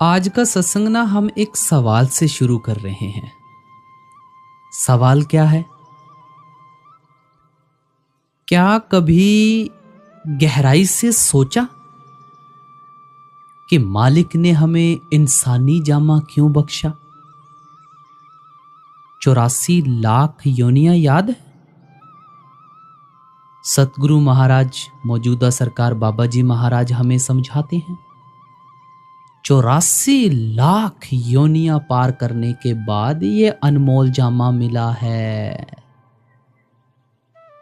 आज का सत्संग ना हम एक सवाल से शुरू कर रहे हैं। सवाल क्या है? क्या कभी गहराई से सोचा कि मालिक ने हमें इंसानी जामा क्यों बख्शा? 84 लाख योनियां याद है? सतगुरु महाराज, मौजूदा सरकार बाबा जी महाराज हमें समझाते हैं 84 लाख योनियां पार करने के बाद ये अनमोल जामा मिला है।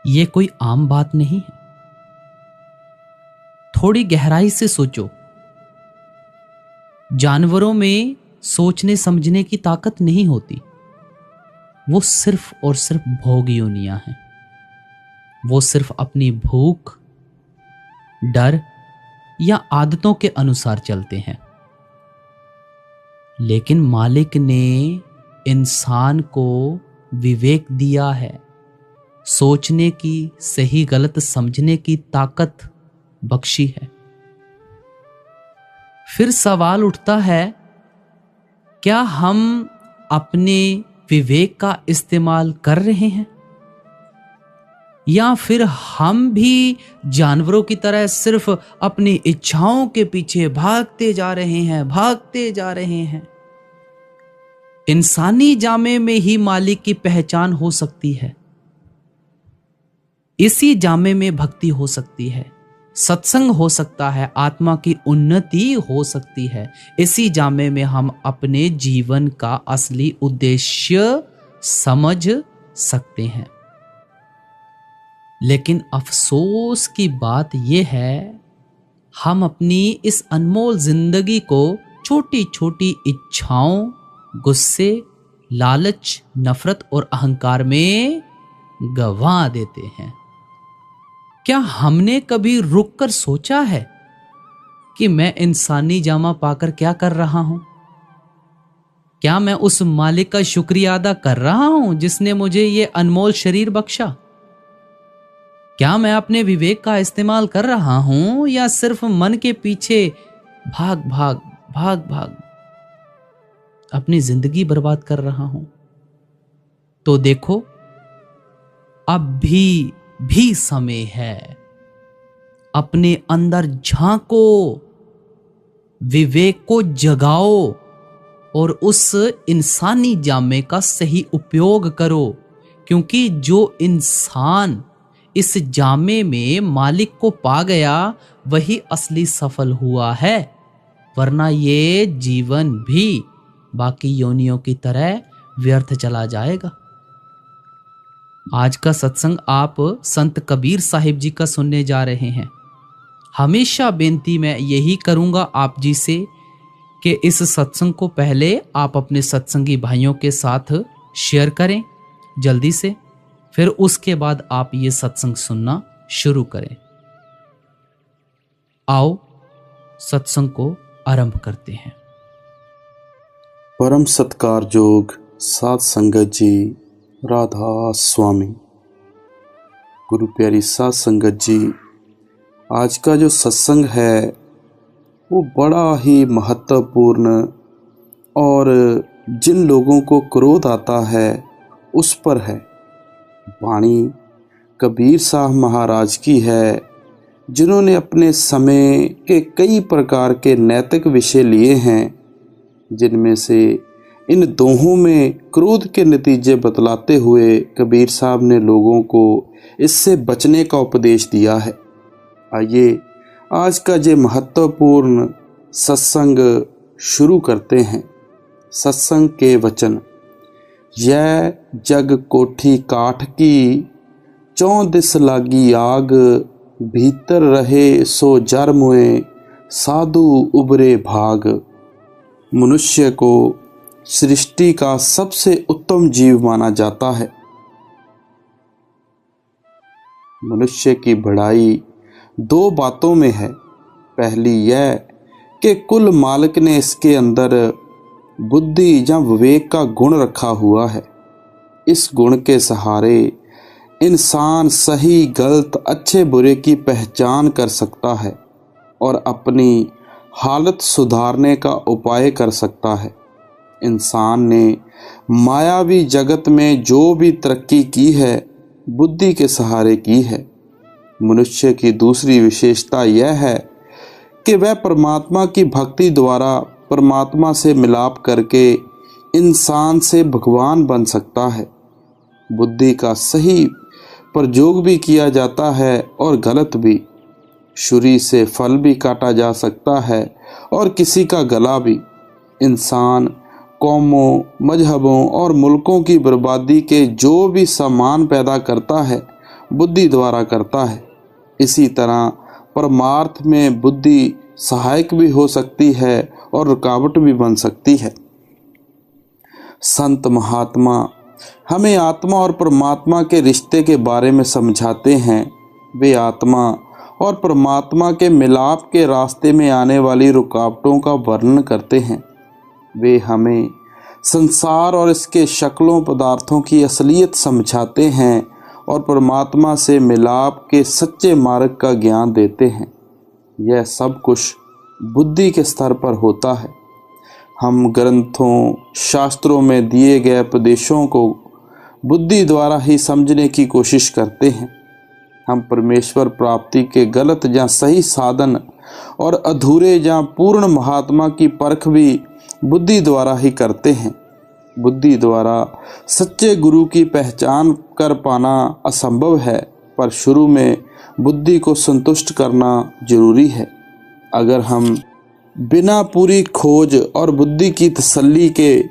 ये कोई आम बात नहीं है। थोड़ी गहराई से सोचो। जानवरों में सोचने समझने की ताकत नहीं होती। वो सिर्फ और सिर्फ भोग योनियां हैं। वो सिर्फ अपनी भूख, डर या आदतों के अनुसार चलते हैं। लेकिन मालिक ने इंसान को विवेक दिया है, सोचने की, सही गलत समझने की ताकत बख्शी है। फिर सवाल उठता है, क्या हम अपने विवेक का इस्तेमाल कर रहे हैं या फिर हम भी जानवरों की तरह सिर्फ अपनी इच्छाओं के पीछे भागते जा रहे हैं। इंसानी जामे में ही मालिक की पहचान हो सकती है। इसी जामे में भक्ति हो सकती है, सत्संग हो सकता है, आत्मा की उन्नति हो सकती है। इसी जामे में हम अपने जीवन का असली उद्देश्य समझ सकते हैं। लेकिन अफसोस की बात यह है, हम अपनी इस अनमोल जिंदगी को छोटी छोटी इच्छाओं, गुस्से, लालच, नफरत और अहंकार में गंवा देते हैं। क्या हमने कभी रुककर सोचा है कि मैं इंसानी जामा पाकर क्या कर रहा हूं? क्या मैं उस मालिक का शुक्रिया अदा कर रहा हूं जिसने मुझे यह अनमोल शरीर बख्शा? क्या मैं अपने विवेक का इस्तेमाल कर रहा हूं या सिर्फ मन के पीछे भाग भाग अपनी जिंदगी बर्बाद कर रहा हूं? तो देखो, अब भी समय है। अपने अंदर झांको, विवेक को जगाओ और उस इंसानी जामे का सही उपयोग करो, क्योंकि जो इंसान इस जामे में मालिक को पा गया वही असली सफल हुआ है, वरना ये जीवन भी बाकी योनियों की तरह व्यर्थ चला जाएगा। आज का सत्संग आप संत कबीर साहिब जी का सुनने जा रहे हैं। हमेशा बेनती मैं यही करूंगा आप जी से कि इस सत्संग को पहले आप अपने सत्संगी भाइयों के साथ शेयर करें जल्दी से, फिर उसके बाद आप ये सत्संग सुनना शुरू करें। आओ सत्संग को आरंभ करते हैं। परम सत्कारयोग साध संगत जी, राधा स्वामी, गुरु प्यारी साध संगत जी, आज का जो सत्संग है वो बड़ा ही महत्वपूर्ण और जिन लोगों को क्रोध आता है उस पर है। वाणी कबीर साहब महाराज की है, जिन्होंने अपने समय के कई प्रकार के नैतिक विषय लिए हैं, जिनमें से इन दोहों में क्रोध के नतीजे बतलाते हुए कबीर साहब ने लोगों को इससे बचने का उपदेश दिया है। आइए आज का ये महत्वपूर्ण सत्संग शुरू करते हैं। सत्संग के वचन। यह जग कोठी काठ की, चौं दिस लागी आग, भीतर रहे सो जर मुए, साधु उबरे भाग। मनुष्य को सृष्टि का सबसे उत्तम जीव माना जाता है। मनुष्य की बढ़ाई दो बातों में है। पहली यह कि कुल मालिक ने इसके अंदर बुद्धि या विवेक का गुण रखा हुआ है। इस गुण के सहारे इंसान सही गलत, अच्छे बुरे की पहचान कर सकता है और अपनी हालत सुधारने का उपाय कर सकता है। इंसान ने मायावी जगत में जो भी तरक्की की है बुद्धि के सहारे की है। मनुष्य की दूसरी विशेषता यह है कि वह परमात्मा की भक्ति द्वारा परमात्मा से मिलाप करके इंसान से भगवान बन सकता है। बुद्धि का सही प्रयोग भी किया जाता है और गलत भी। छुरी से फल भी काटा जा सकता है और किसी का गला भी। इंसान कौमों, मजहबों और मुल्कों की बर्बादी के जो भी सामान पैदा करता है बुद्धि द्वारा करता है। इसी तरह परमार्थ में बुद्धि सहायक भी हो सकती है और रुकावट भी बन सकती है। संत महात्मा हमें आत्मा और परमात्मा के रिश्ते के बारे में समझाते हैं। वे आत्मा और परमात्मा के मिलाप के रास्ते में आने वाली रुकावटों का वर्णन करते हैं। वे हमें संसार और इसके शक्लों पदार्थों की असलियत समझाते हैं और परमात्मा से मिलाप के सच्चे मार्ग का ज्ञान देते हैं। यह सब कुछ बुद्धि के स्तर पर होता है। हम ग्रंथों, शास्त्रों में दिए गए उपदेशों को बुद्धि द्वारा ही समझने की कोशिश करते हैं। हम परमेश्वर प्राप्ति के गलत या सही साधन और अधूरे या पूर्ण महात्मा की परख भी बुद्धि द्वारा ही करते हैं। बुद्धि द्वारा सच्चे गुरु की पहचान कर पाना असंभव है, पर शुरू में बुद्धि को संतुष्ट करना जरूरी है। अगर हम बिना पूरी खोज और बुद्धि की तसल्ली के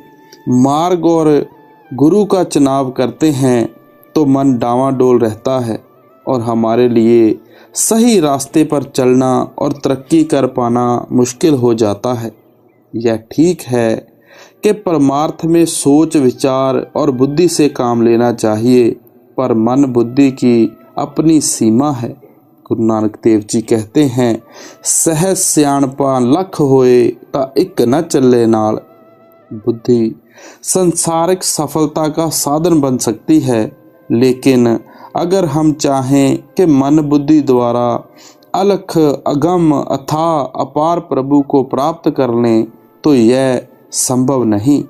मार्ग और गुरु का चुनाव करते हैं तो मन डावाडोल रहता है और हमारे लिए सही रास्ते पर चलना और तरक्की कर पाना मुश्किल हो जाता है। यह ठीक है कि परमार्थ में सोच, विचार और बुद्धि से काम लेना चाहिए, पर मन बुद्धि की अपनी सीमा है। गुरु नानक देव जी कहते हैं, सहज सियाणपा लख होए ता इक न चले नाल। बुद्धि संसारिक सफलता का साधन बन सकती है, लेकिन अगर हम चाहें कि मन बुद्धि द्वारा अलख, अगम, अथाह, अपार प्रभु को प्राप्त कर लें तो यह संभव नहीं।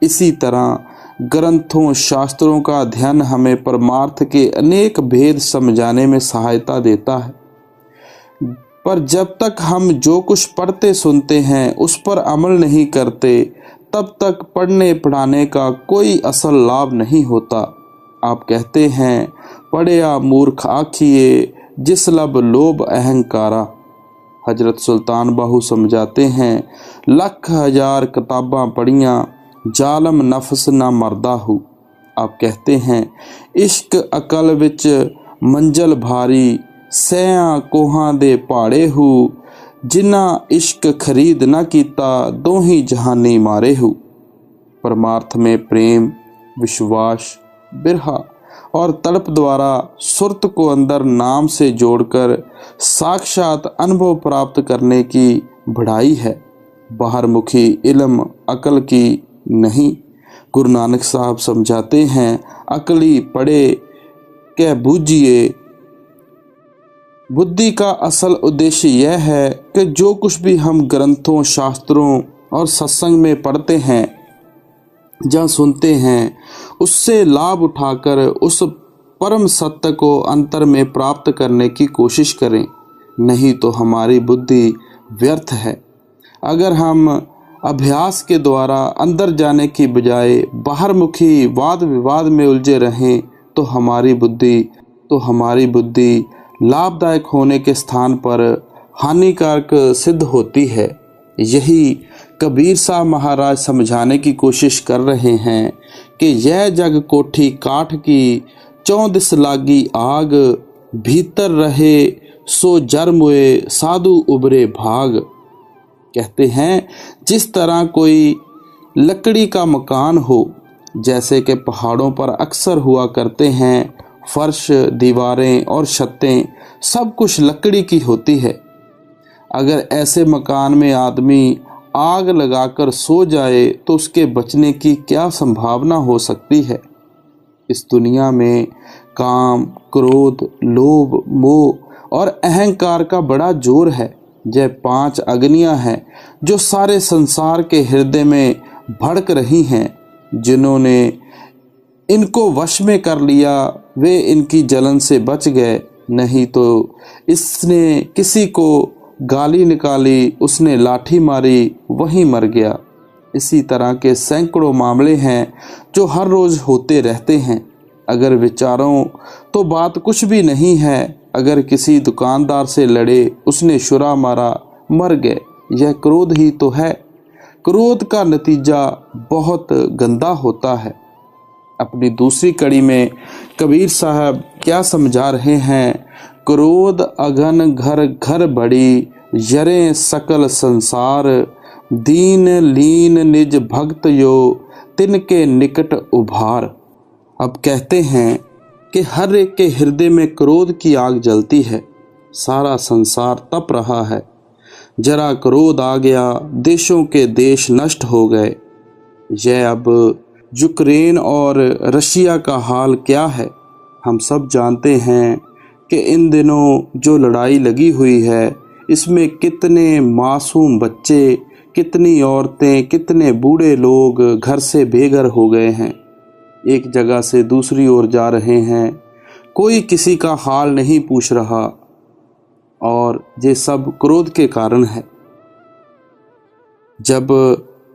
इसी तरह ग्रंथों, शास्त्रों का अध्ययन हमें परमार्थ के अनेक भेद समझाने में सहायता देता है, पर जब तक हम जो कुछ पढ़ते सुनते हैं उस पर अमल नहीं करते तब तक पढ़ने पढ़ाने का कोई असल लाभ नहीं होता। आप कहते हैं, पढ़िया मूर्ख आखिए जिस लब लोभ अहंकारा। हजरत सुल्तान बाहू समझाते हैं, लख हजार किताबां पढ़ियां जालम नफस ना मरदा हूँ। आप कहते हैं, इश्क अकल विच मंजल भारी सैया कोहां दे पहाड़े हूँ। जिन्ना इश्क खरीद ना कीता दोही जहानी मारे हूँ। परमार्थ में प्रेम, विश्वास, बिरहा और तड़प द्वारा सुरत को अंदर नाम से जोड़कर साक्षात अनुभव प्राप्त करने की बढ़ाई है, बाहरमुखी इल्म अकल की नहीं। गुरु नानक साहब समझाते हैं, अकली पढ़े के बूझिए। बुद्धि का असल उद्देश्य यह है कि जो कुछ भी हम ग्रंथों, शास्त्रों और सत्संग में पढ़ते हैं या सुनते हैं उससे लाभ उठाकर उस परम सत्य को अंतर में प्राप्त करने की कोशिश करें, नहीं तो हमारी बुद्धि व्यर्थ है। अगर हम अभ्यास के द्वारा अंदर जाने की बजाय बाहरमुखी वाद विवाद में उलझे रहें तो हमारी बुद्धि लाभदायक होने के स्थान पर हानिकारक सिद्ध होती है। यही कबीर साहब महाराज समझाने की कोशिश कर रहे हैं कि यह जग कोठी काठ की, चौदिस लागी आग, भीतर रहे सो जरमुए साधु उबरे भाग। कहते हैं, जिस तरह कोई लकड़ी का मकान हो, जैसे कि पहाड़ों पर अक्सर हुआ करते हैं, फर्श, दीवारें और छतें सब कुछ लकड़ी की होती है। अगर ऐसे मकान में आदमी आग लगाकर सो जाए तो उसके बचने की क्या संभावना हो सकती है। इस दुनिया में काम, क्रोध, लोभ, मोह और अहंकार का बड़ा जोर है। यह 5 अग्नियां हैं जो सारे संसार के हृदय में भड़क रही हैं। जिन्होंने इनको वश में कर लिया वे इनकी जलन से बच गए, नहीं तो इसने किसी को गाली निकाली, उसने लाठी मारी, वहीं मर गया। इसी तरह के सैकड़ों मामले हैं जो हर रोज होते रहते हैं। अगर विचारों तो बात कुछ भी नहीं है। अगर किसी दुकानदार से लड़े, उसने छुरा मारा, मर गए, यह क्रोध ही तो है। क्रोध का नतीजा बहुत गंदा होता है। अपनी दूसरी कड़ी में कबीर साहब क्या समझा रहे हैं? क्रोध अघन घर घर बड़ी, यरे सकल संसार, दीन लीन निज भक्त यो, तिनके निकट उभार। अब कहते हैं कि हर एक के हृदय में क्रोध की आग जलती है। सारा संसार तप रहा है। जरा क्रोध आ गया, देशों के देश नष्ट हो गए। यह अब यूक्रेन और रशिया का हाल क्या है? हम सब जानते हैं कि इन दिनों जो लड़ाई लगी हुई है, इसमें कितने मासूम बच्चे, कितनी औरतें, कितने बूढ़े लोग घर से बेघर हो गए हैं। एक जगह से दूसरी ओर जा रहे हैं, कोई किसी का हाल नहीं पूछ रहा, और ये सब क्रोध के कारण है। जब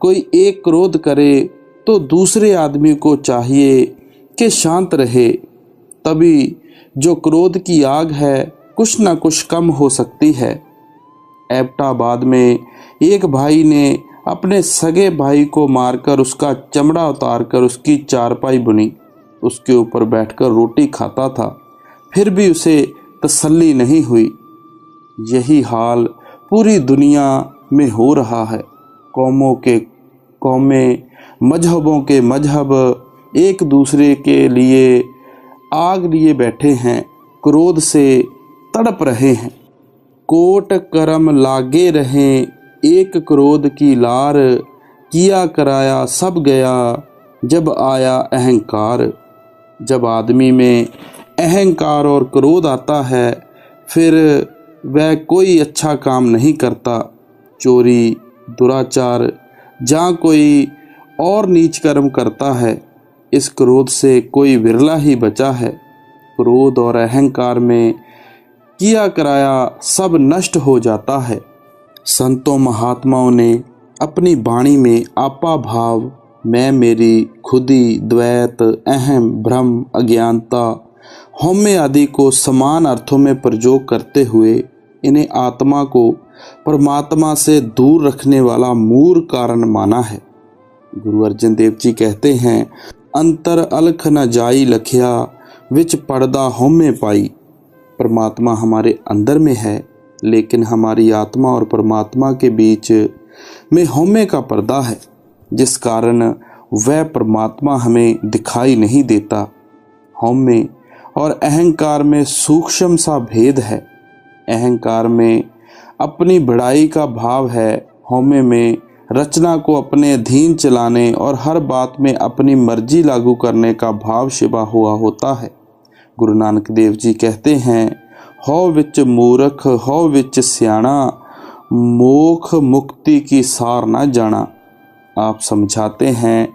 कोई एक क्रोध करे तो दूसरे आदमी को चाहिए कि शांत रहे, तभी जो क्रोध की आग है कुछ ना कुछ कम हो सकती है। एबटाबाद में एक भाई ने अपने सगे भाई को मारकर उसका चमड़ा उतारकर उसकी चारपाई बुनी। उसके ऊपर बैठकर रोटी खाता था, फिर भी उसे तसल्ली नहीं हुई। यही हाल पूरी दुनिया में हो रहा है। कौमों के कौमें, मजहबों के मजहब एक दूसरे के लिए आग लिए बैठे हैं, क्रोध से तड़प रहे हैं। कोट करम लागे रहें, एक क्रोध की लार, किया कराया सब गया, जब आया अहंकार। जब आदमी में अहंकार और क्रोध आता है, फिर वह कोई अच्छा काम नहीं करता। चोरी, दुराचार, जहाँ कोई और नीच कर्म करता है, इस क्रोध से कोई विरला ही बचा है। क्रोध और अहंकार में किया कराया सब नष्ट हो जाता है। संतों महात्माओं ने अपनी वाणी में आपा भाव, मैं मेरी, खुदी, द्वैत, अहम, भ्रम, अज्ञानता, हौमे आदि को समान अर्थों में प्रयोग करते हुए इन्हें आत्मा को परमात्मा से दूर रखने वाला मूल कारण माना है। गुरु अर्जन देव जी कहते हैं, अंतर अलख न जाई लखिया, विच पर्दा हौमे पाई। परमात्मा हमारे अंदर में है, लेकिन हमारी आत्मा और परमात्मा के बीच में हौमे का पर्दा है, जिस कारण वह परमात्मा हमें दिखाई नहीं देता। हौमे और अहंकार में सूक्ष्म सा भेद है। अहंकार में अपनी बड़ाई का भाव है, हौमे में रचना को अपने अधीन चलाने और हर बात में अपनी मर्जी लागू करने का भाव छिपा हुआ होता है। गुरु नानक देव जी कहते हैं, हौ विच मूर्ख हौ विच स्याणा, मोख मुक्ति की सार न जाना। आप समझाते हैं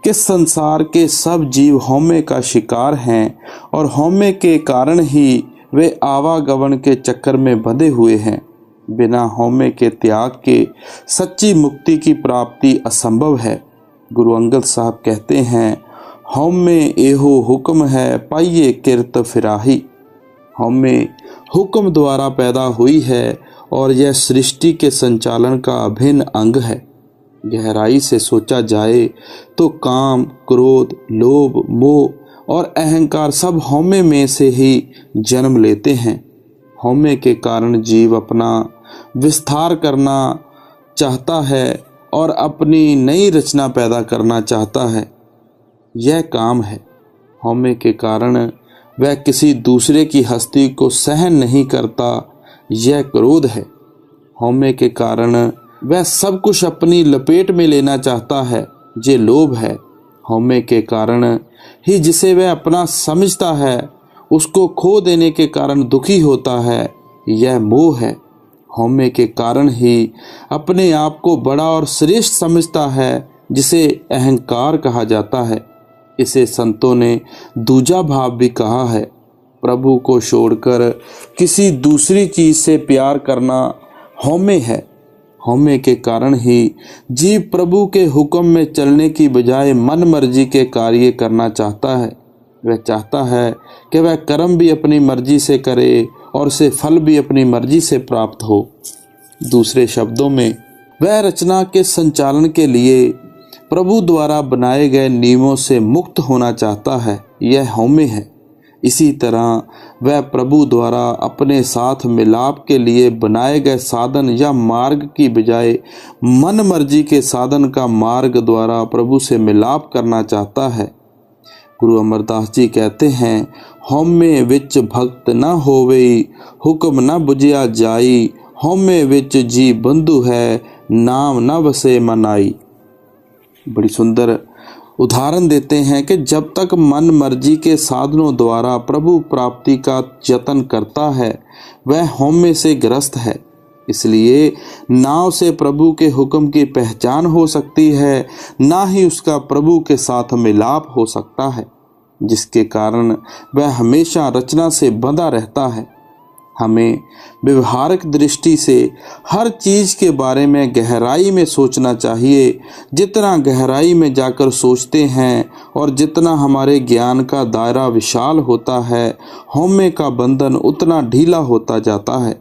कि संसार के सब जीव हौमे का शिकार हैं और हौमे के कारण ही वे आवागमन के चक्कर में बंधे हुए हैं। बिना हौमे के त्याग के सच्ची मुक्ति की प्राप्ति असंभव है। गुरु अंगद साहब कहते हैं, हौमे एहो हुक्म है, पाइये किरत फिराही। हौमे हुक्म द्वारा पैदा हुई है और यह सृष्टि के संचालन का अभिन्न अंग है। गहराई से सोचा जाए तो काम, क्रोध, लोभ, मोह और अहंकार सब हौमे में से ही जन्म लेते हैं। हौमे के कारण जीव अपना विस्तार करना चाहता है और अपनी नई रचना पैदा करना चाहता है। यह काम है। हौमे के कारण वह किसी दूसरे की हस्ती को सहन नहीं करता, यह क्रोध है। हौमे के कारण वह सब कुछ अपनी लपेट में लेना चाहता है, ये लोभ है। हौमे के कारण ही जिसे वह अपना समझता है, उसको खो देने के कारण दुखी होता है, यह मोह है। हौमे के कारण ही अपने आप को बड़ा और श्रेष्ठ समझता है, जिसे अहंकार कहा जाता है। इसे संतों ने दूजा भाव भी कहा है। प्रभु को छोड़कर किसी दूसरी चीज से प्यार करना हौमे है। हौमे के कारण ही जीव प्रभु के हुक्म में चलने की बजाय मन मर्जी के कार्य करना चाहता है। वह चाहता है कि वह कर्म भी अपनी मर्जी से करे और उसे फल भी अपनी मर्जी से प्राप्त हो। दूसरे शब्दों में, वह रचना के संचालन के लिए प्रभु द्वारा बनाए गए नियमों से मुक्त होना चाहता है। यह हौमे है। इसी तरह वह प्रभु द्वारा अपने साथ मिलाप के लिए बनाए गए साधन या मार्ग की बजाय मन मर्जी के साधन का मार्ग द्वारा प्रभु से मिलाप करना चाहता है। गुरु अमरदास जी कहते हैं, हौमे विच भक्त न होवे, हुक्म न बुझिया जाई, हौमे विच जी बंधु है, नाम न वसे मनाई। बड़ी सुंदर उदाहरण देते हैं कि जब तक मन मर्जी के साधनों द्वारा प्रभु प्राप्ति का यत्न करता है, वह हौमे से ग्रस्त है। इसलिए ना उसे प्रभु के हुक्म की पहचान हो सकती है, ना ही उसका प्रभु के साथ मिलाप हो सकता है, जिसके कारण वह हमेशा रचना से बंधा रहता है। हमें व्यवहारिक दृष्टि से हर चीज के बारे में गहराई में सोचना चाहिए। जितना गहराई में जाकर सोचते हैं और जितना हमारे ज्ञान का दायरा विशाल होता है, हौमे का बंधन उतना ढीला होता जाता है।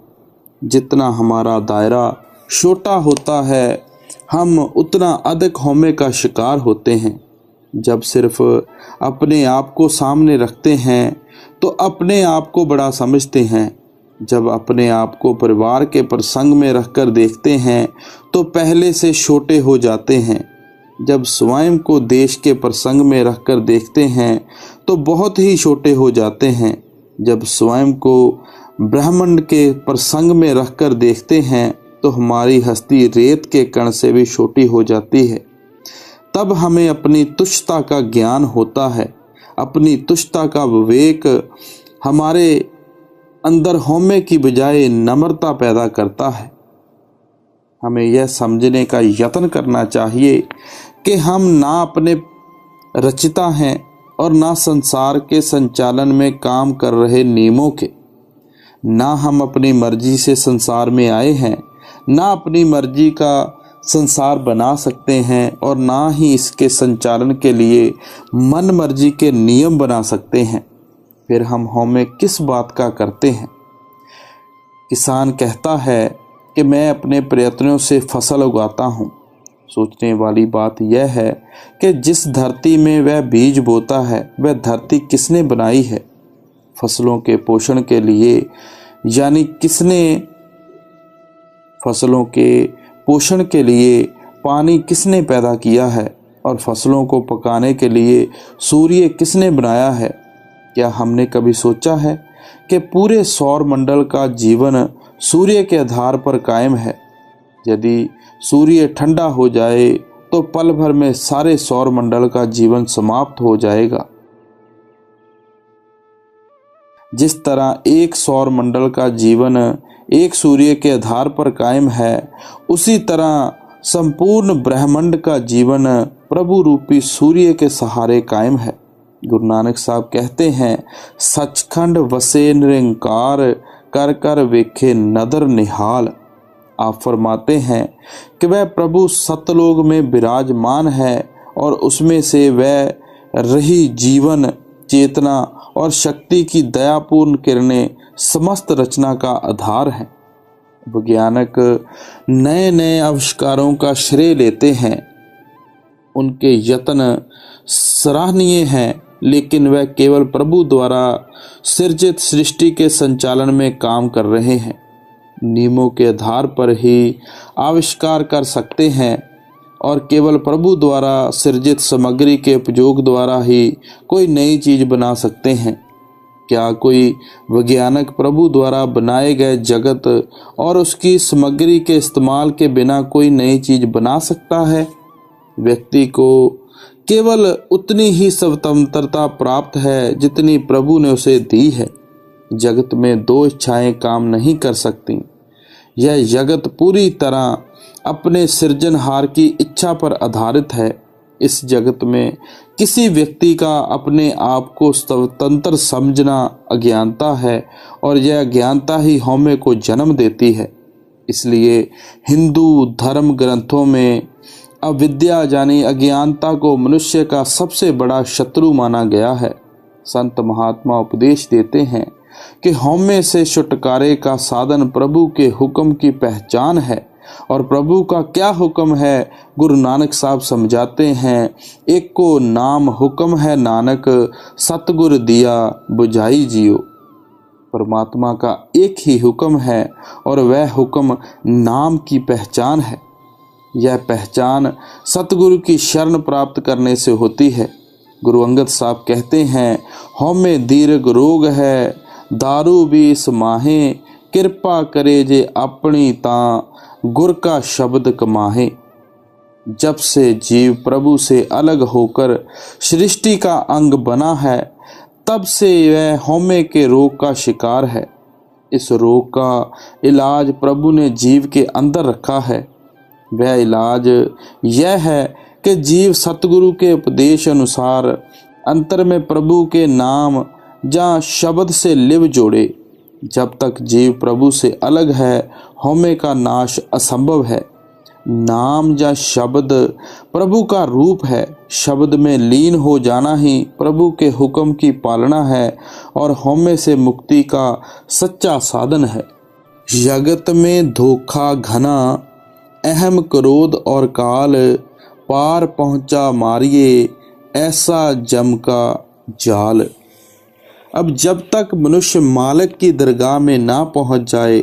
जितना हमारा दायरा छोटा होता है, हम उतना अधिक हौमे का शिकार होते हैं। जब सिर्फ अपने आप को सामने रखते हैं तो अपने आप को बड़ा समझते हैं। जब अपने आप को परिवार के प्रसंग में रखकर देखते हैं तो पहले से छोटे हो जाते हैं। जब स्वयं को देश के प्रसंग में रखकर देखते हैं तो बहुत ही छोटे हो जाते हैं। जब स्वयं को ब्रह्मांड के प्रसंग में रखकर देखते हैं तो हमारी हस्ती रेत के कण से भी छोटी हो जाती है। तब हमें अपनी तुच्छता का ज्ञान होता है। अपनी तुच्छता का विवेक हमारे अंदर हौमे की बजाय नम्रता पैदा करता है। हमें यह समझने का यत्न करना चाहिए कि हम ना अपने रचिता हैं और ना संसार के संचालन में काम कर रहे नियमों के। ना हम अपनी मर्जी से संसार में आए हैं, ना अपनी मर्जी का संसार बना सकते हैं और ना ही इसके संचालन के लिए मन मर्जी के नियम बना सकते हैं। फिर हम हौमे किस बात का करते हैं? किसान कहता है कि मैं अपने प्रयत्नों से फसल उगाता हूँ। सोचने वाली बात यह है कि जिस धरती में वह बीज बोता है, वह धरती किसने बनाई है? फसलों के पोषण के लिए, यानी किसने फसलों के पोषण के लिए पानी किसने पैदा किया है? और फसलों को पकाने के लिए सूर्य किसने बनाया है? क्या हमने कभी सोचा है कि पूरे सौर मंडल का जीवन सूर्य के आधार पर कायम है? यदि सूर्य ठंडा हो जाए तो पल भर में सारे सौर मंडल का जीवन समाप्त हो जाएगा। जिस तरह एक सौर मंडल का जीवन एक सूर्य के आधार पर कायम है, उसी तरह संपूर्ण ब्रह्मांड का जीवन प्रभु रूपी सूर्य के सहारे कायम है। गुरु नानक साहब कहते हैं, सचखंड वसे निरंकार, कर कर वेखे नदर निहाल। आप फरमाते हैं कि वह प्रभु सतलोक में विराजमान है और उसमें से वह रही जीवन, चेतना और शक्ति की दयापूर्ण किरणें समस्त रचना का आधार हैं। वैज्ञानिक नए नए आविष्कारों का श्रेय लेते हैं। उनके यत्न सराहनीय हैं, लेकिन वह केवल प्रभु द्वारा सृजित सृष्टि के संचालन में काम कर रहे हैं। नियमों के आधार पर ही आविष्कार कर सकते हैं और केवल प्रभु द्वारा सृजित सामग्री के उपयोग द्वारा ही कोई नई चीज बना सकते हैं। क्या कोई वैज्ञानिक प्रभु द्वारा बनाए गए जगत और उसकी सामग्री के इस्तेमाल के बिना कोई नई चीज बना सकता है? व्यक्ति को केवल उतनी ही स्वतंत्रता प्राप्त है जितनी प्रभु ने उसे दी है। जगत में दो इच्छाएं काम नहीं कर सकती। यह जगत पूरी तरह अपने सृजनहार की इच्छा पर आधारित है। इस जगत में किसी व्यक्ति का अपने आप को स्वतंत्र समझना अज्ञानता है और यह अज्ञानता ही हौमे को जन्म देती है। इसलिए हिंदू धर्म ग्रंथों में अविद्या यानी अज्ञानता को मनुष्य का सबसे बड़ा शत्रु माना गया है। संत महात्मा उपदेश देते हैं कि हौमे से छुटकारे का साधन प्रभु के हुक्म की पहचान है। और प्रभु का क्या हुक्म है, गुरु नानक साहब समझाते हैं, एक को नाम हुक्म है नानक, सतगुर दिया बुझाई जियो। परमात्मा का एक ही हुक्म है और वह हुक्म नाम की पहचान है। यह पहचान सतगुरु की शरण प्राप्त करने से होती है। गुरु अंगद साहब कहते हैं, हौमे दीर्घ रोग है, दारू बीस माहे, कृपा करे जे अपनी ता, गुर का शब्द कमाहे। जब से जीव प्रभु से अलग होकर सृष्टि का अंग बना है, तब से वह हौमे के रोग का शिकार है। इस रोग का इलाज प्रभु ने जीव के अंदर रखा है। वह इलाज यह है कि जीव सतगुरु के उपदेश अनुसार अंतर में प्रभु के नाम या शब्द से लिव जोड़े। जब तक जीव प्रभु से अलग है, हौमे का नाश असंभव है। नाम या शब्द प्रभु का रूप है। शब्द में लीन हो जाना ही प्रभु के हुक्म की पालना है और हौमे से मुक्ति का सच्चा साधन है। जगत में धोखा घना, अहम क्रोध और काल, पार पहुंचा मारिए ऐसा जम का जाल। अब जब तक मनुष्य मालिक की दरगाह में ना पहुंच जाए,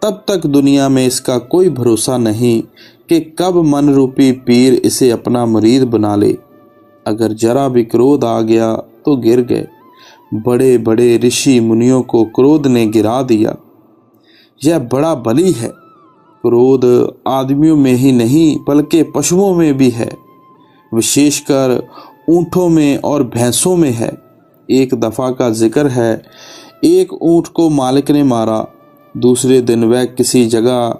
तब तक दुनिया में इसका कोई भरोसा नहीं कि कब मन रूपी पीर इसे अपना मुरीद बना ले। अगर जरा भी क्रोध आ गया तो गिर गए। बड़े बड़े ऋषि मुनियों को क्रोध ने गिरा दिया। यह बड़ा बली है। क्रोध आदमियों में ही नहीं बल्कि पशुओं में भी है, विशेषकर ऊँटों में और भैंसों में है। एक दफ़ा का जिक्र है, एक ऊँट को मालिक ने मारा। दूसरे दिन वह किसी जगह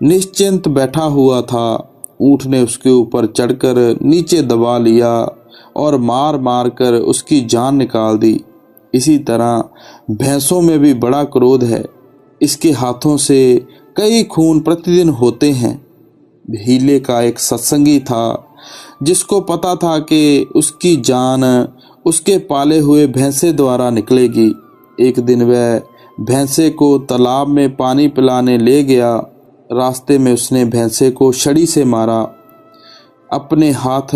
निश्चिंत बैठा हुआ था। ऊँट ने उसके ऊपर चढ़कर नीचे दबा लिया और मार मार कर उसकी जान निकाल दी। इसी तरह भैंसों में भी बड़ा क्रोध है। इसके हाथों से कई खून प्रतिदिन होते हैं। भीले का एक सत्संगी था जिसको पता था कि उसकी जान उसके पाले हुए भैंसे द्वारा निकलेगी। एक दिन वह भैंसे को तालाब में पानी पिलाने ले गया। रास्ते में उसने भैंसे को छड़ी से मारा। अपने हाथ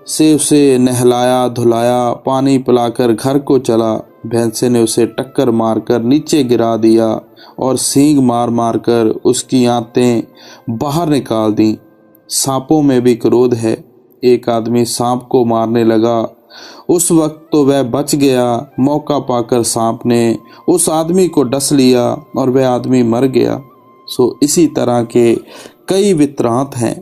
से उसे नहलाया धुलाया, पानी पिलाकर घर को चला। भैंसे ने उसे टक्कर मारकर नीचे गिरा दिया और सींग मार मार कर उसकी आंतें बाहर निकाल दी। सांपों में भी क्रोध है। एक आदमी सांप को मारने लगा। उस वक्त तो वह बच गया। मौका पाकर सांप ने उस आदमी को डस लिया और वह आदमी मर गया। सो इसी तरह के कई वित्रांत हैं।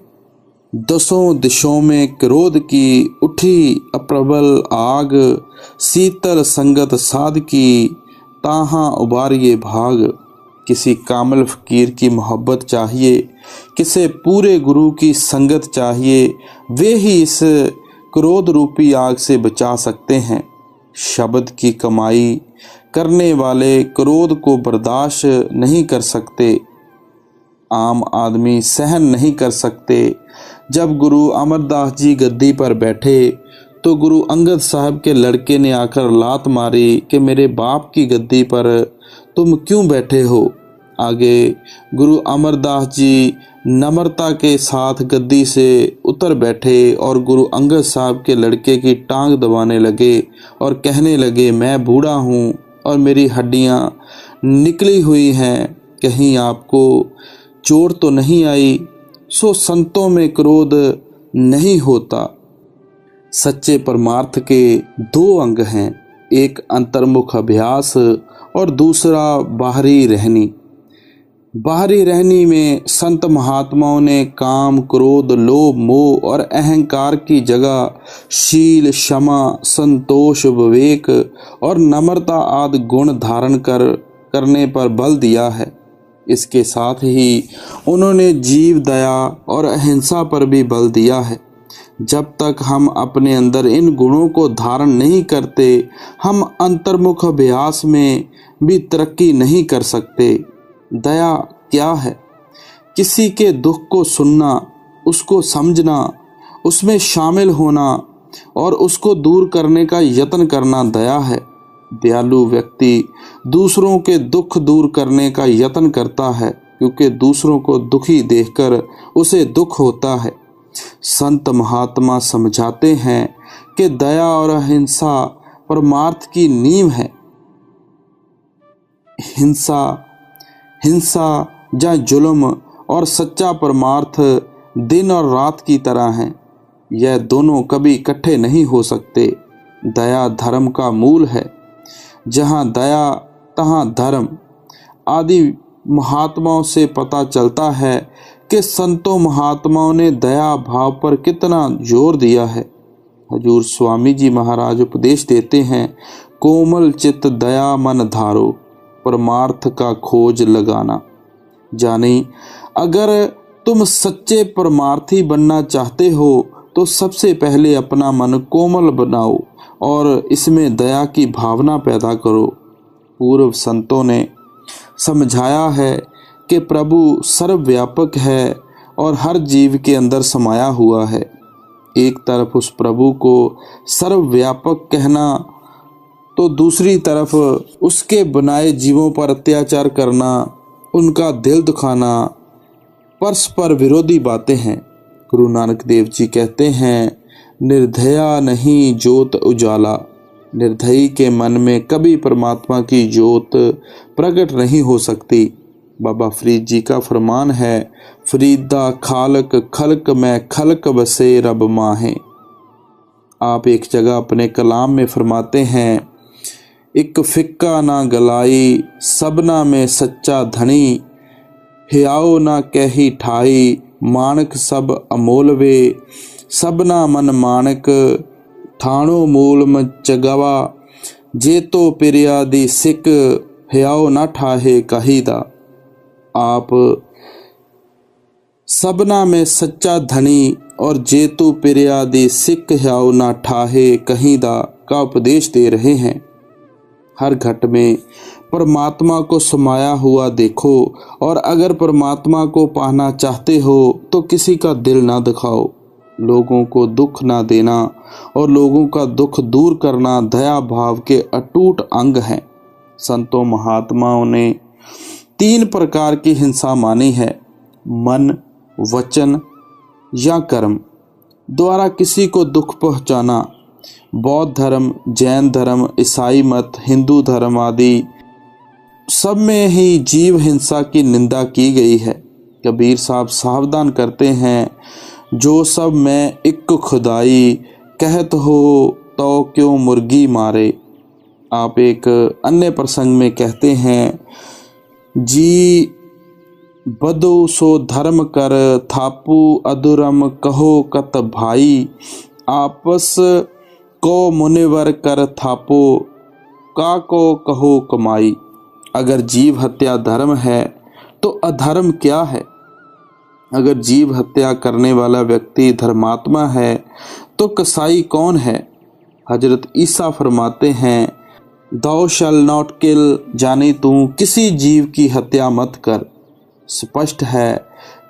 दसों दिशों में क्रोध की उठी अप्रबल आग, शीतल संगत साध की ताहाँ उबारिये भाग। किसी कामल फकीर की मोहब्बत चाहिए, किसे पूरे गुरु की संगत चाहिए, वे ही इस क्रोध रूपी आग से बचा सकते हैं। शब्द की कमाई करने वाले क्रोध को बर्दाश्त नहीं कर सकते। आम आदमी सहन नहीं कर सकते। जब गुरु अमरदास जी गद्दी पर बैठे तो गुरु अंगद साहब के लड़के ने आकर लात मारी कि मेरे बाप की गद्दी पर तुम क्यों बैठे हो। आगे गुरु अमरदास जी नम्रता के साथ गद्दी से उतर बैठे और गुरु अंगद साहब के लड़के की टांग दबाने लगे और कहने लगे, मैं बूढ़ा हूँ और मेरी हड्डियाँ निकली हुई हैं, कहीं आपको चोट तो नहीं आई। सो संतों में क्रोध नहीं होता। सच्चे परमार्थ के दो अंग हैं, एक अंतर्मुख अभ्यास और दूसरा बाहरी रहनी। बाहरी रहनी में संत महात्माओं ने काम, क्रोध, लोभ, मोह और अहंकार की जगह शील, क्षमा, संतोष, विवेक और नम्रता आदि गुण धारण करने पर बल दिया है। इसके साथ ही उन्होंने जीव दया और अहिंसा पर भी बल दिया है। जब तक हम अपने अंदर इन गुणों को धारण नहीं करते, हम अंतर्मुख अभ्यास में भी तरक्की नहीं कर सकते। दया क्या है? किसी के दुख को सुनना, उसको समझना, उसमें शामिल होना और उसको दूर करने का यत्न करना दया है। दयालु व्यक्ति दूसरों के दुख दूर करने का यत्न करता है, क्योंकि दूसरों को दुखी देखकर उसे दुख होता है। संत महात्मा समझाते हैं कि दया और अहिंसा परमार्थ की नींव है। हिंसा या जुल्म और सच्चा परमार्थ दिन और रात की तरह हैं। यह दोनों कभी इकट्ठे नहीं हो सकते। दया धर्म का मूल है। जहाँ दया तहाँ धर्म। आदि महात्माओं से पता चलता है कि संतों महात्माओं ने दया भाव पर कितना जोर दिया है। हजूर स्वामी जी महाराज उपदेश देते हैं, कोमल चित्त दया मन धारो, परमार्थ का खोज लगाना। जानी, अगर तुम सच्चे परमार्थी बनना चाहते हो तो सबसे पहले अपना मन कोमल बनाओ और इसमें दया की भावना पैदा करो। पूर्व संतों ने समझाया है कि प्रभु सर्वव्यापक है और हर जीव के अंदर समाया हुआ है। एक तरफ उस प्रभु को सर्वव्यापक कहना तो दूसरी तरफ उसके बनाए जीवों पर अत्याचार करना, उनका दिल दुखाना परस्पर विरोधी बातें हैं। गुरु नानक देव जी कहते हैं, निर्दया नहीं ज्योत उजाला। निर्दयी के मन में कभी परमात्मा की ज्योत प्रकट नहीं हो सकती। बाबा फरीद जी का फरमान है, फरीदा खालक खलक में खलक बसे रब माहे। आप एक जगह अपने कलाम में फरमाते हैं, एक फिक्का ना गलाई सबना में सच्चा धनी, हियाओ ना कही ठाई मानक सब अमोलवे, सबना मन मानक थाणो मूल म चगवा, जे तो पिरिया दी सिक हियाओ ना ठाहे कहीदा। आप सबना में सच्चा धनी और जेतु पिरिया दी सिक हियाओ ना ठाहे कहीदा का उपदेश दे रहे हैं। हर घट में परमात्मा को समाया हुआ देखो, और अगर परमात्मा को पाना चाहते हो तो किसी का दिल ना दिखाओ। लोगों को दुख ना देना और लोगों का दुख दूर करना दया भाव के अटूट अंग हैं। संतों महात्माओं ने 3 प्रकार की हिंसा मानी है, मन, वचन या कर्म द्वारा किसी को दुख पहुंचाना। बौद्ध धर्म, जैन धर्म, ईसाई मत, हिंदू धर्म आदि सब में ही जीव हिंसा की निंदा की गई है। कबीर साहब सावधान करते हैं, जो सब मैं इक खुदाई कहत हो तो क्यों मुर्गी मारे। आप एक अन्य प्रसंग में कहते हैं, जी बदो सो धर्म कर थापू अधुरम कहो कत भाई, आपस को मुनिवर कर थापो का को कहो कमाई। अगर जीव हत्या धर्म है तो अधर्म क्या है? अगर जीव हत्या करने वाला व्यक्ति धर्मात्मा है तो कसाई कौन है? हजरत ईसा फरमाते हैं, thou shall not kill, जाने तू किसी जीव की हत्या मत कर। स्पष्ट है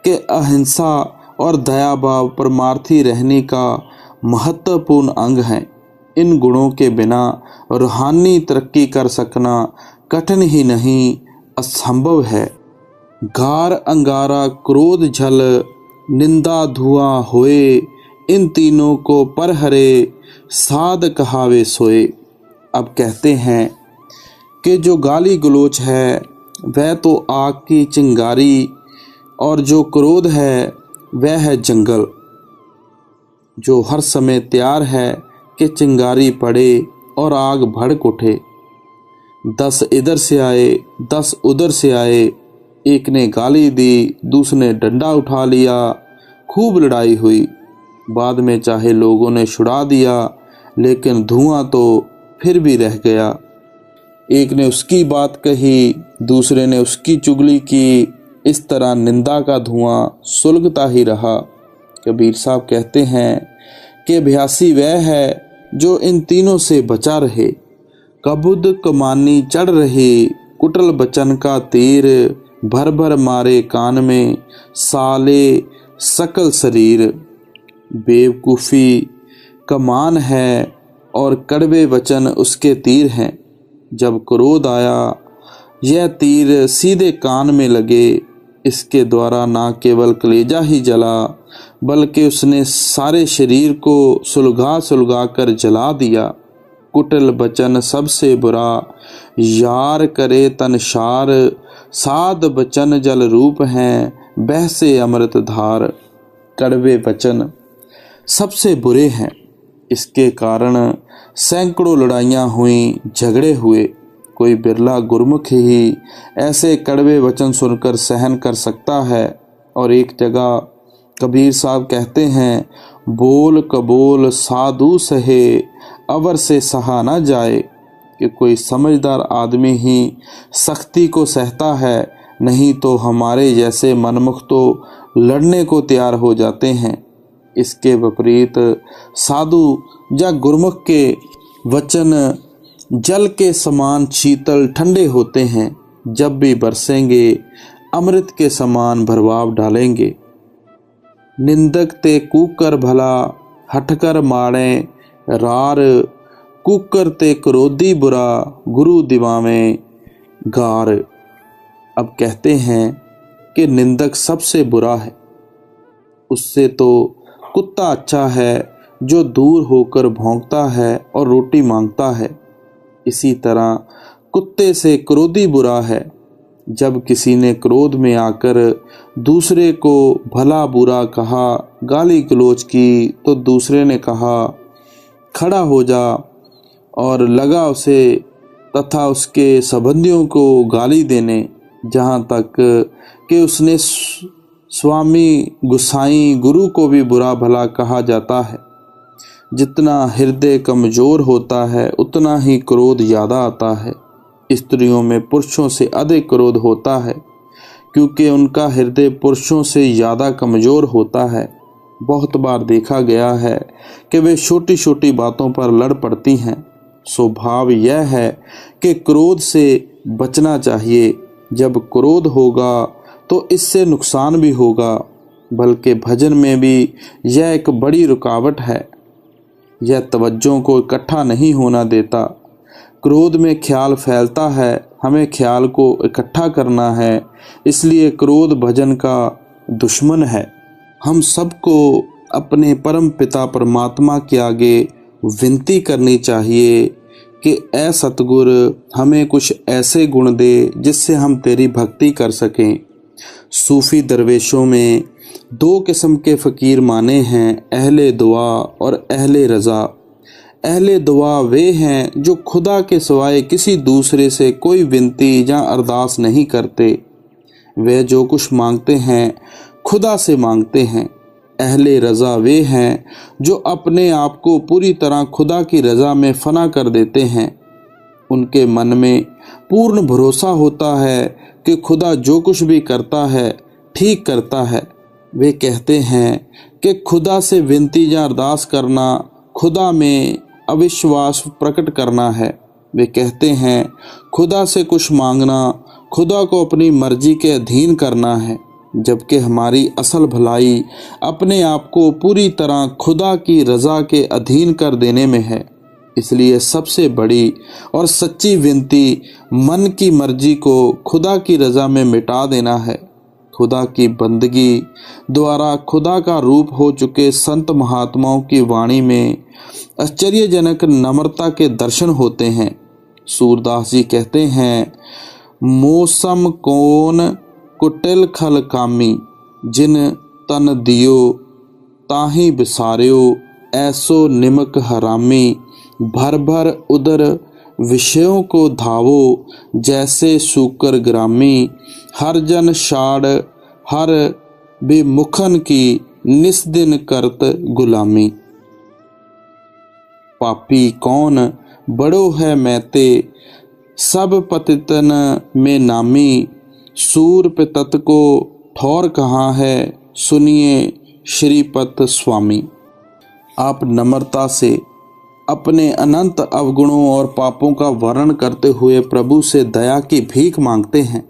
कि अहिंसा और दया भाव परमार्थी रहने का महत्वपूर्ण अंग है। इन गुणों के बिना रूहानी तरक्की कर सकना कठिन ही नहीं, असंभव है। गार अंगारा क्रोध झल निंदा धुआं होए, इन तीनों को पर हरे साध कहावे सोए। अब कहते हैं कि जो गाली गलोच है वह तो आग की चिंगारी, और जो क्रोध है वह है जंगल, जो हर समय तैयार है कि चिंगारी पड़े और आग भड़क उठे। 10 इधर से आए, 10 उधर से आए, एक ने गाली दी, दूसरे ने डंडा उठा लिया, खूब लड़ाई हुई। बाद में चाहे लोगों ने छुड़ा दिया, लेकिन धुआं तो फिर भी रह गया। एक ने उसकी बात कही, दूसरे ने उसकी चुगली की। इस तरह निंदा का धुआं सुलगता ही रहा। कबीर साहब कहते हैं कि अभ्यासी वह है जो इन तीनों से बचा रहे। कबुद कमानी चढ़ रही, कुटल बचन का तीर, भर भर मारे कान में साले सकल शरीर। बेवकूफ़ी कमान है और कड़वे वचन उसके तीर हैं। जब क्रोध आया, यह तीर सीधे कान में लगे। इसके द्वारा ना केवल कलेजा ही जला, बल्कि उसने सारे शरीर को सुलगा सुलगा कर जला दिया। कुटिल बचन सबसे बुरा, यार करे तनशार, साध बचन जल रूप हैं, बहसे अमृत धार। कड़वे वचन सबसे बुरे हैं। इसके कारण सैकड़ों लड़ाइयाँ हुई, झगड़े हुए। कोई बिरला गुरमुख ही ऐसे कड़वे वचन सुनकर सहन कर सकता है। और एक जगह कबीर साहब कहते हैं, बोल कबोल साधु सहे, अवर से सहा न जाए। कि कोई समझदार आदमी ही सख्ती को सहता है, नहीं तो हमारे जैसे मनमुख तो लड़ने को तैयार हो जाते हैं। इसके विपरीत साधु या गुरमुख के वचन जल के समान शीतल ठंडे होते हैं, जब भी बरसेंगे अमृत के समान भरवाव डालेंगे। निंदक ते कूकर भला, हटकर मारे रार, कूकर ते क्रोधी बुरा, गुरु दिवावें गार। अब कहते हैं कि निंदक सबसे बुरा है। उससे तो कुत्ता अच्छा है जो दूर होकर भौंकता है और रोटी मांगता है। इसी तरह कुत्ते से क्रोधी बुरा है। जब किसी ने क्रोध में आकर दूसरे को भला बुरा कहा, गाली गलौज की, तो दूसरे ने कहा खड़ा हो जा, और लगा उसे तथा उसके संबंधियों को गाली देने, जहाँ तक कि उसने स्वामी गुसाई गुरु को भी बुरा भला कहा जाता है। जितना हृदय कमजोर होता है, उतना ही क्रोध ज़्यादा आता है। स्त्रियों में पुरुषों से अधिक क्रोध होता है, क्योंकि उनका हृदय पुरुषों से ज़्यादा कमज़ोर होता है। बहुत बार देखा गया है कि वे छोटी छोटी बातों पर लड़ पड़ती हैं। स्वभाव यह है कि क्रोध से बचना चाहिए। जब क्रोध होगा तो इससे नुकसान भी होगा, बल्कि भजन में भी यह एक बड़ी रुकावट है। यह तवज्जों को इकट्ठा नहीं होना देता। क्रोध में ख्याल फैलता है, हमें ख्याल को इकट्ठा करना है। इसलिए क्रोध भजन का दुश्मन है। हम सबको अपने परम पिता परमात्मा के आगे विनती करनी चाहिए कि ऐ सतगुर, हमें कुछ ऐसे गुण दे जिससे हम तेरी भक्ति कर सकें। सूफी दरवेशों में दो किस्म के फ़कीर माने हैं, अहले दुआ और अहले रज़ा। अहले दुआ वे हैं जो खुदा के सिवाय किसी दूसरे से कोई विनती या अरदास नहीं करते। वे जो कुछ मांगते हैं खुदा से मांगते हैं। अहले रज़ा वे हैं जो अपने आप को पूरी तरह खुदा की रज़ा में फ़ना कर देते हैं। उनके मन में पूर्ण भरोसा होता है कि खुदा जो कुछ भी करता है ठीक करता है। वे कहते हैं कि खुदा से विनती या अरदास करना खुदा में अविश्वास प्रकट करना है। वे कहते हैं खुदा से कुछ मांगना खुदा को अपनी मर्जी के अधीन करना है, जबकि हमारी असल भलाई अपने आप को पूरी तरह खुदा की रज़ा के अधीन कर देने में है। इसलिए सबसे बड़ी और सच्ची विनती मन की मर्जी को खुदा की रज़ा में मिटा देना है। खुदा की बंदगी द्वारा खुदा का रूप हो चुके संत महात्माओं की वाणी में आश्चर्यजनक नम्रता के दर्शन होते हैं। सूरदास जी कहते हैं, मौसम कौन कुटिल खल कामी, जिन तन दियो ताही बिसारियो, ऐसो निमक हरामी, भर भर उदर विषयों को धावो, जैसे सूकर ग्रामी, हर जन शाड़ हर बेमुखन की, निस्दिन करत गुलामी। पापी कौन बड़ो है मैते, सब पतितन में नामी, सूर पे तत् को ठौर कहाँ है, सुनिए श्रीपत स्वामी। आप नम्रता से अपने अनंत अवगुणों और पापों का वर्णन करते हुए प्रभु से दया की भीख मांगते हैं।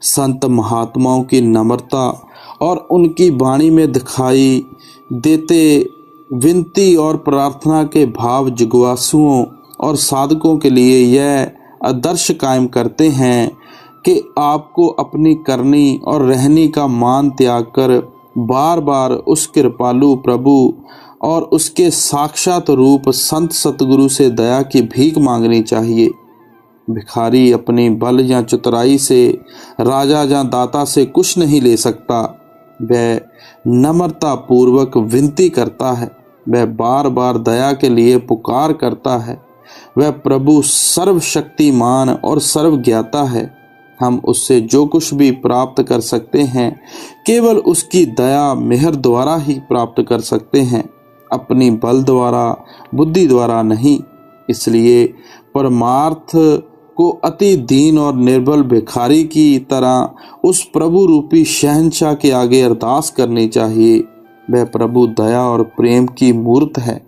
संत महात्माओं की नम्रता और उनकी वाणी में दिखाई देते विनती और प्रार्थना के भाव जिज्ञासुओं और साधकों के लिए यह आदर्श कायम करते हैं कि आपको अपनी करनी और रहनी का मान त्याग कर बार बार उस कृपालु प्रभु और उसके साक्षात रूप संत सतगुरु से दया की भीख मांगनी चाहिए। भिखारी अपनी बल या चतुराई से, राजा या दाता से कुछ नहीं ले सकता। वह नम्रता पूर्वक विनती करता है, वह बार बार दया के लिए पुकार करता है। वह प्रभु सर्वशक्तिमान और सर्वज्ञाता है। हम उससे जो कुछ भी प्राप्त कर सकते हैं केवल उसकी दया मेहर द्वारा ही प्राप्त कर सकते हैं, अपनी बल द्वारा, बुद्धि द्वारा नहीं। इसलिए परमार्थ को अति दीन और निर्बल भिखारी की तरह उस प्रभु रूपी शहंशाह के आगे अरदास करनी चाहिए। वह प्रभु दया और प्रेम की मूर्त है।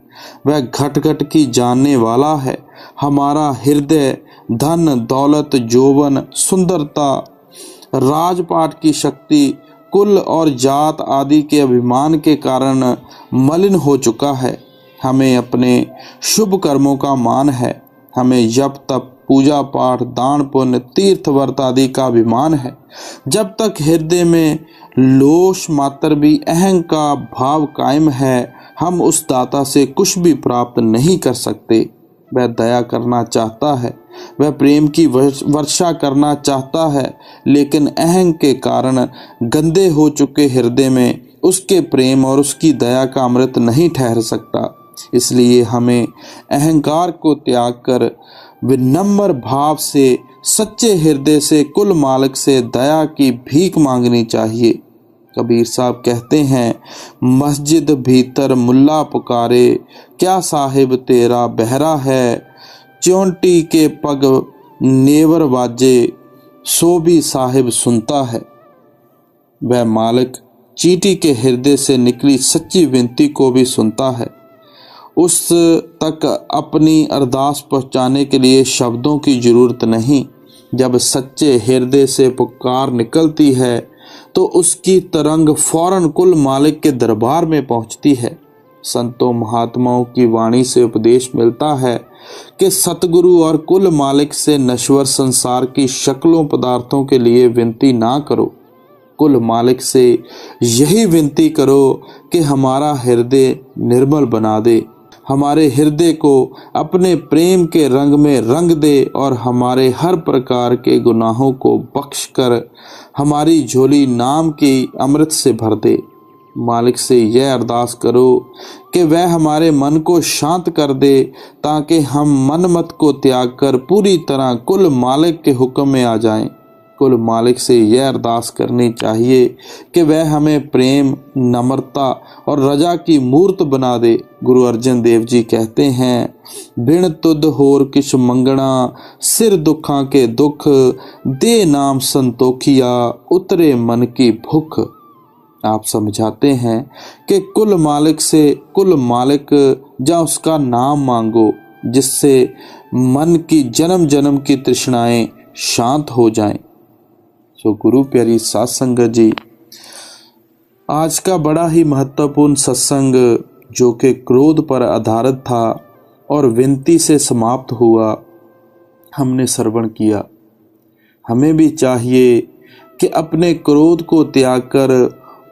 वह घट घट की जानने वाला है। हमारा हृदय धन दौलत यौवन सुंदरता राजपाट की शक्ति कुल और जात आदि के अभिमान के कारण मलिन हो चुका है। हमें अपने शुभ कर्मों का मान है। हमें जब तक पूजा पाठ दान पुण्य तीर्थ व्रत आदि का अभिमान है, जब तक हृदय में लोष मात्र भी अहं का भाव कायम है, हम उस दाता से कुछ भी प्राप्त नहीं कर सकते। वह दया करना चाहता है, वह प्रेम की वर्षा करना चाहता है, लेकिन अहं के कारण गंदे हो चुके हृदय में उसके प्रेम और उसकी दया का अमृत नहीं ठहर सकता। इसलिए हमें अहंकार को त्याग कर विनम्र भाव से सच्चे हृदय से कुल मालिक से दया की भीख मांगनी चाहिए। कबीर साहब कहते हैं, मस्जिद भीतर मुल्ला पुकारे, क्या साहिब तेरा बहरा है, चौंटी के पग नेवर बाजे, सो भी साहिब सुनता है। वह मालिक चींटी के हृदय से निकली सच्ची विनती को भी सुनता है। उस तक अपनी अरदास पहुंचाने के लिए शब्दों की जरूरत नहीं। जब सच्चे हृदय से पुकार निकलती है तो उसकी तरंग फौरन कुल मालिक के दरबार में पहुंचती है। संतों महात्माओं की वाणी से उपदेश मिलता है कि सतगुरु और कुल मालिक से नश्वर संसार की शक्लों पदार्थों के लिए विनती ना करो। कुल मालिक से यही विनती करो कि हमारा हृदय निर्मल बना दे, हमारे हृदय को अपने प्रेम के रंग में रंग दे और हमारे हर प्रकार के गुनाहों को बख्श कर हमारी झोली नाम की अमृत से भर दे। मालिक से यह अरदास करो कि वह हमारे मन को शांत कर दे, ताकि हम मनमत को त्याग कर पूरी तरह कुल मालिक के हुक्म में आ जाएं। कुल मालिक से यह अरदास करनी चाहिए कि वह हमें प्रेम, नम्रता और रजा की मूर्त बना दे। गुरु अर्जन देव जी कहते हैं, बिन तुद होर किछ मंगना, सिर दुखा के दुख, दे नाम संतोखिया, उतरे मन की भूख। आप समझाते हैं कि कुल मालिक से कुल मालिक जा उसका नाम मांगो, जिससे मन की जन्म जन्म की तृष्णाएं शांत हो जाएं। सो गुरु प्यारी साध संगत जी, आज का बड़ा ही महत्वपूर्ण सत्संग जो कि क्रोध पर आधारित था और विनती से समाप्त हुआ, हमने श्रवण किया। हमें भी चाहिए कि अपने क्रोध को त्याग कर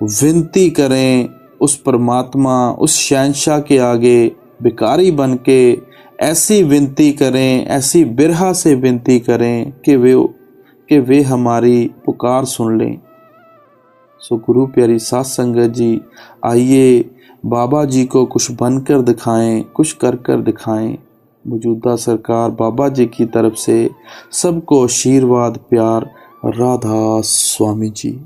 विनती करें उस परमात्मा, उस शहंशाह के आगे भिखारी बन के ऐसी विनती करें, ऐसी बिरहा से विनती करें कि वे हमारी पुकार सुन लें। सो गुरु प्यारी साध संगत जी, आइए बाबा जी को कुछ बनकर दिखाएं, कुछ कर कर दिखाएं। मौजूदा सरकार बाबा जी की तरफ से सबको आशीर्वाद प्यार। राधा स्वामी जी।